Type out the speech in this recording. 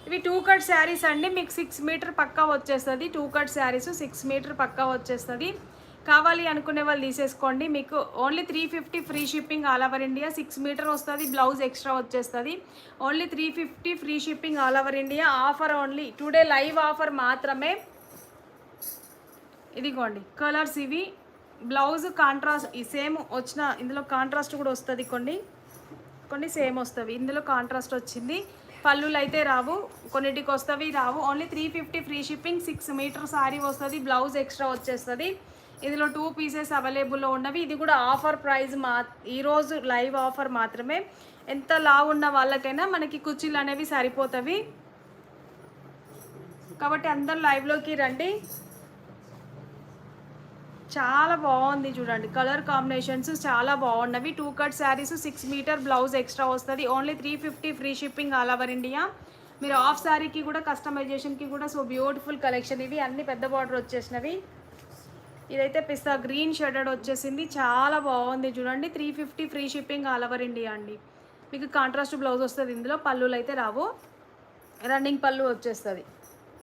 ఇవి 2 కట్ శారీస్ అండి. మీకు 6 మీటర్ పక్కా వచ్చేస్తుంది. 2 కట్ శారీస్ 6 మీటర్ పక్కా వచ్చేస్తుంది. కావాలి అనుకునే వాళ్ళు తీసేసుకోండి. మీకు only 350 free shipping all over India. 6 metre వస్తుంది, బ్లౌజ్ ఎక్స్ట్రా వచ్చేస్తుంది. Only 350 free shipping all over India. Offer only today live offer మాత్రమే. ఇదిగోండి కలర్స్ ఇవి. బ్లౌజ్ కాంట్రాస్ట్ ఈ సేమ్ వచ్చిన ఇందులో కాంట్రాస్ట్ కూడా వస్తుంది. కొన్ని సేమ్ వస్తుంది. ఇందులో కాంట్రాస్ట్ వచ్చింది. పళ్ళులు అయితే రావు, కొన్నిటికి వస్తవి రావు. Only 350 free shipping. 6 metre sari వస్తుంది, బ్లౌజ్ ఎక్స్ట్రా వచ్చేస్తుంది. ఇందులో 2 పీసెస్ అవైలబుల్లో ఉన్నవి. ఇది కూడా ఆఫర్ ప్రైస్ ఈరోజు లైవ్ ఆఫర్ మాత్రమే. ఎంత లావు ఉన్న వాళ్ళకైనా మనకి కుర్చీలు అనేవి సరిపోతవి. కాబట్టి అందరూ లైవ్లోకి రండి. చాలా బాగుంది చూడండి, కలర్ కాంబినేషన్స్ చాలా బాగున్నవి. 2 cut saris 6 metre blouse extra వస్తుంది. Only 350 free shipping all over India. మీరు హాఫ్ శారీకి కూడా కస్టమైజేషన్కి కూడా సో బ్యూటిఫుల్ కలెక్షన్. ఇవి అన్ని పెద్ద బార్డర్ వచ్చేసినవి. ఇదైతే పిస్తా గ్రీన్ షేడెడ్ వచ్చేసింది, చాలా బాగుంది చూడండి. 350 free shipping all over India అండి. మీకు కాంట్రాస్ట్ బ్లౌజ్ వస్తుంది. ఇందులో పళ్ళులు అయితే రావు, రన్నింగ్ పళ్ళు వచ్చేస్తుంది.